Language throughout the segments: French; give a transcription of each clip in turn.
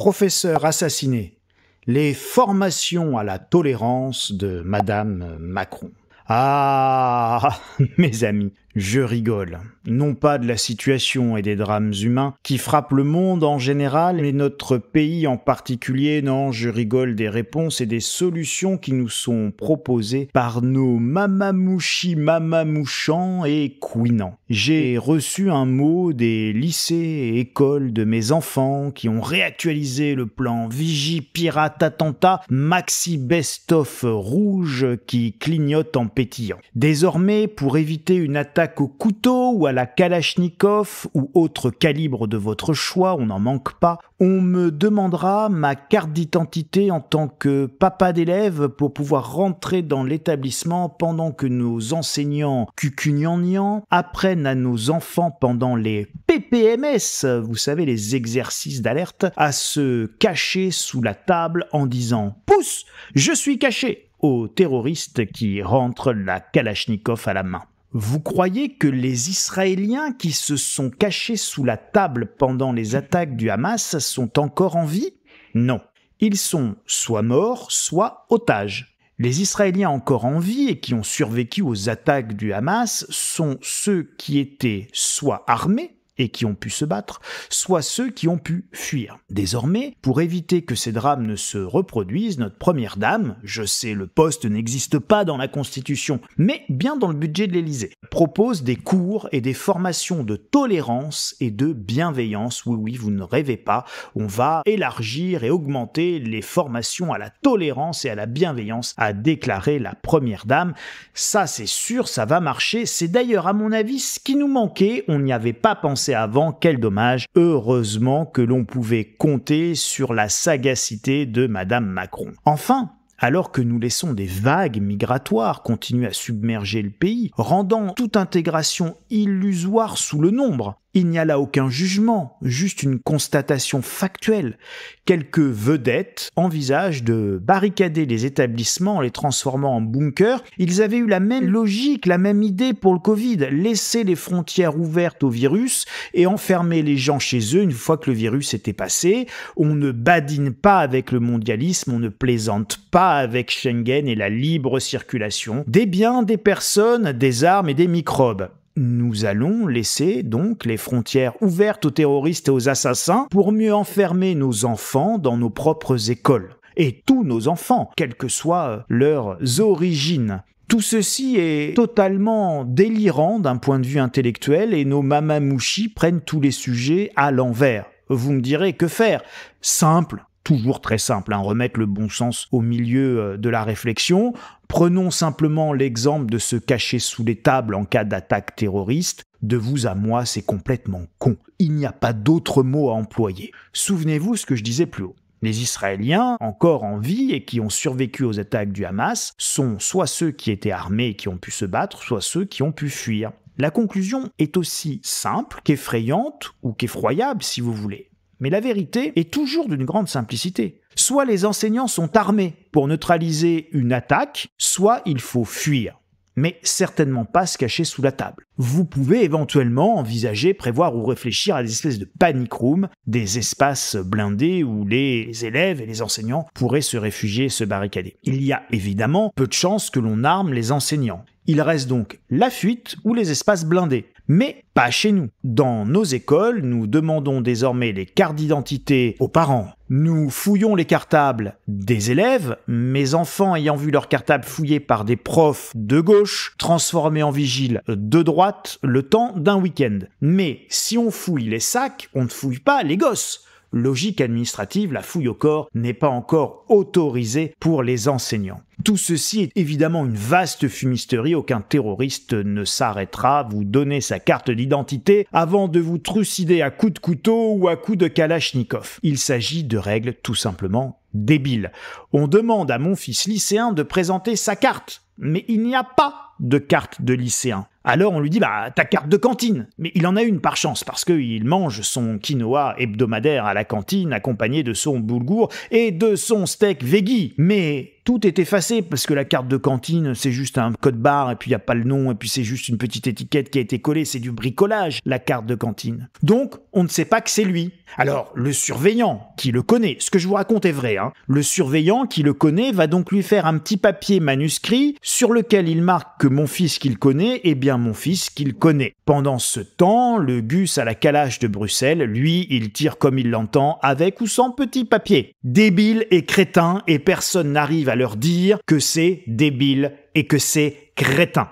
Professeur assassiné. Les formations à la tolérance de Madame Macron. Ah, mes amis, je rigole. Non pas de la situation et des drames humains qui frappent le monde en général, mais notre pays en particulier, non, je rigole des réponses et des solutions qui nous sont proposées par nos mamamouchis, mamamouchants et couinants. J'ai reçu un mot des lycées et écoles de mes enfants qui ont réactualisé le plan Vigie Pirate Attentat Maxi Best-of rouge qui clignote en pétillant. Désormais, pour éviter une attaque au couteau ou à la Kalachnikov ou autre calibre de votre choix, on n'en manque pas, on me demandera ma carte d'identité en tant que papa d'élève pour pouvoir rentrer dans l'établissement pendant que nos enseignants cucugnangnans apprennent à nos enfants pendant les PPMS, vous savez les exercices d'alerte, à se cacher sous la table en disant « Pousse, je suis caché !» aux terroristes qui rentrent la Kalachnikov à la main. Vous croyez que les Israéliens qui se sont cachés sous la table pendant les attaques du Hamas sont encore en vie ? Non. Ils sont soit morts, soit otages. Les Israéliens encore en vie et qui ont survécu aux attaques du Hamas sont ceux qui étaient soit armés, et qui ont pu se battre, soit ceux qui ont pu fuir. Désormais, pour éviter que ces drames ne se reproduisent, notre première dame, je sais le poste n'existe pas dans la Constitution, mais bien dans le budget de l'Élysée, propose des cours et des formations de tolérance et de bienveillance. Oui, oui, vous ne rêvez pas, on va élargir et augmenter les formations à la tolérance et à la bienveillance, a déclaré la première dame. Ça, c'est sûr, ça va marcher. C'est d'ailleurs, à mon avis, ce qui nous manquait. On n'y avait pas pensé avant, quel dommage. Heureusement que l'on pouvait compter sur la sagacité de Madame Macron. Enfin, alors que nous laissons des vagues migratoires continuer à submerger le pays, rendant toute intégration illusoire sous le nombre, il n'y a là aucun jugement, juste une constatation factuelle. Quelques vedettes envisagent de barricader les établissements en les transformant en bunkers. Ils avaient eu la même logique, la même idée pour le Covid, laisser les frontières ouvertes au virus et enfermer les gens chez eux une fois que le virus était passé. On ne badine pas avec le mondialisme, on ne plaisante pas avec Schengen et la libre circulation des biens, des personnes, des armes et des microbes. Nous allons laisser donc les frontières ouvertes aux terroristes et aux assassins pour mieux enfermer nos enfants dans nos propres écoles. Et tous nos enfants, quelles que soient leurs origines. Tout ceci est totalement délirant d'un point de vue intellectuel et nos mamamouchis prennent tous les sujets à l'envers. Vous me direz, que faire ? Simple. Toujours très simple, remettre le bon sens au milieu de la réflexion. Prenons simplement l'exemple de se cacher sous les tables en cas d'attaque terroriste. De vous à moi, c'est complètement con. Il n'y a pas d'autre mot à employer. Souvenez-vous ce que je disais plus haut. Les Israéliens, encore en vie et qui ont survécu aux attaques du Hamas, sont soit ceux qui étaient armés et qui ont pu se battre, soit ceux qui ont pu fuir. La conclusion est aussi simple qu'effrayante ou qu'effroyable si vous voulez. Mais la vérité est toujours d'une grande simplicité. Soit les enseignants sont armés pour neutraliser une attaque, soit il faut fuir. Mais certainement pas se cacher sous la table. Vous pouvez éventuellement envisager, prévoir ou réfléchir à des espèces de panic room, des espaces blindés où les élèves et les enseignants pourraient se réfugier et se barricader. Il y a évidemment peu de chances que l'on arme les enseignants. Il reste donc la fuite ou les espaces blindés. Mais pas chez nous. Dans nos écoles, nous demandons désormais les cartes d'identité aux parents. Nous fouillons les cartables des élèves, mes enfants ayant vu leurs cartables fouillés par des profs de gauche, transformés en vigiles de droite, le temps d'un week-end. Mais si on fouille les sacs, on ne fouille pas les gosses. Logique administrative, la fouille au corps n'est pas encore autorisée pour les enseignants. Tout ceci est évidemment une vaste fumisterie, aucun terroriste ne s'arrêtera à vous donner sa carte d'identité avant de vous trucider à coups de couteau ou à coups de kalachnikov. Il s'agit de règles tout simplement débiles. On demande à mon fils lycéen de présenter sa carte, mais il n'y a pas de carte de lycéen. Alors on lui dit ta carte de cantine. Mais il en a une par chance parce qu'il mange son quinoa hebdomadaire à la cantine accompagné de son boulgour et de son steak veggie. Mais tout est effacé parce que la carte de cantine, c'est juste un code barre et puis il n'y a pas le nom et puis c'est juste une petite étiquette qui a été collée. C'est du bricolage, la carte de cantine. Donc, on ne sait pas que c'est lui. Alors, le surveillant qui le connaît, ce que je vous raconte est vrai, hein, le surveillant qui le connaît va donc lui faire un petit papier manuscrit sur lequel il marque que mon fils qu'il connaît est bien mon fils qu'il connaît. Pendant ce temps, le Gus à la calage de Bruxelles, lui, il tire comme il l'entend, avec ou sans petit papier. Débile et crétin, et personne n'arrive à leur dire que c'est débile et que c'est crétin.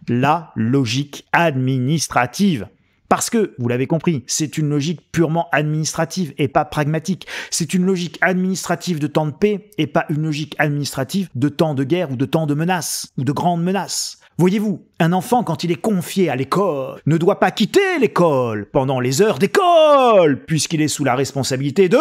La logique administrative. Parce que, vous l'avez compris, c'est une logique purement administrative et pas pragmatique. C'est une logique administrative de temps de paix et pas une logique administrative de temps de guerre ou de temps de menace ou de grandes menaces. Voyez-vous, un enfant, quand il est confié à l'école, ne doit pas quitter l'école pendant les heures d'école, puisqu'il est sous la responsabilité de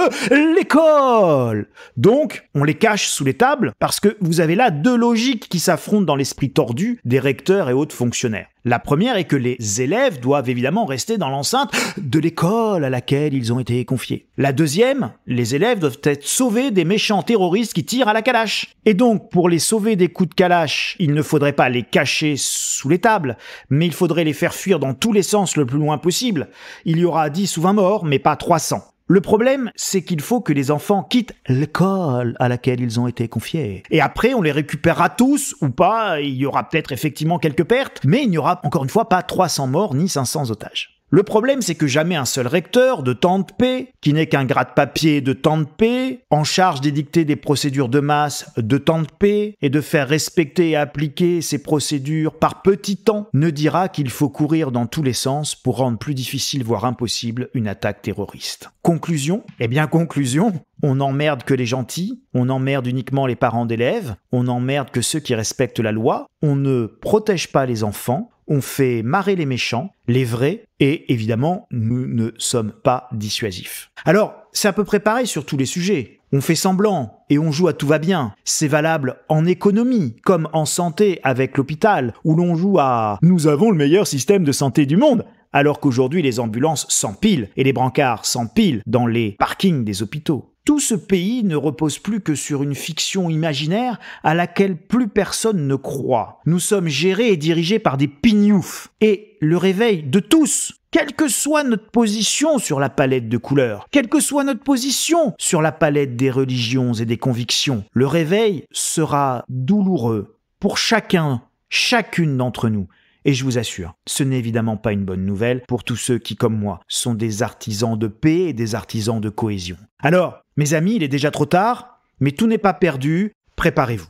l'école. Donc, on les cache sous les tables, parce que vous avez là deux logiques qui s'affrontent dans l'esprit tordu des recteurs et autres fonctionnaires. La première est que les élèves doivent évidemment rester dans l'enceinte de l'école à laquelle ils ont été confiés. La deuxième, les élèves doivent être sauvés des méchants terroristes qui tirent à la calache. Et donc, pour les sauver des coups de calache, il ne faudrait pas les cacher sous les tables, mais il faudrait les faire fuir dans tous les sens le plus loin possible. Il y aura 10 ou 20 morts, mais pas 300. Le problème, c'est qu'il faut que les enfants quittent l'école à laquelle ils ont été confiés. Et après, on les récupérera tous, ou pas, il y aura peut-être effectivement quelques pertes, mais il n'y aura encore une fois pas 300 morts ni 500 otages. Le problème, c'est que jamais un seul recteur de temps de paix, qui n'est qu'un gratte-papier de temps de paix, en charge d'édicter des procédures de masse de temps de paix et de faire respecter et appliquer ces procédures par petits temps, ne dira qu'il faut courir dans tous les sens pour rendre plus difficile, voire impossible, une attaque terroriste. Conclusion ? Eh bien, conclusion, on n'emmerde que les gentils, on emmerde uniquement les parents d'élèves, on n'emmerde que ceux qui respectent la loi, on ne protège pas les enfants, on fait marrer les méchants, les vrais, et évidemment, nous ne sommes pas dissuasifs. Alors, c'est à peu près pareil sur tous les sujets. On fait semblant et on joue à tout va bien. C'est valable en économie, comme en santé avec l'hôpital, où l'on joue à « nous avons le meilleur système de santé du monde », alors qu'aujourd'hui les ambulances s'empilent et les brancards s'empilent dans les parkings des hôpitaux. Tout ce pays ne repose plus que sur une fiction imaginaire à laquelle plus personne ne croit. Nous sommes gérés et dirigés par des pignoufs. Et le réveil de tous, quelle que soit notre position sur la palette de couleurs, quelle que soit notre position sur la palette des religions et des convictions, le réveil sera douloureux pour chacune d'entre nous. Et je vous assure, ce n'est évidemment pas une bonne nouvelle pour tous ceux qui, comme moi, sont des artisans de paix et des artisans de cohésion. Alors, mes amis, il est déjà trop tard, mais tout n'est pas perdu, préparez-vous.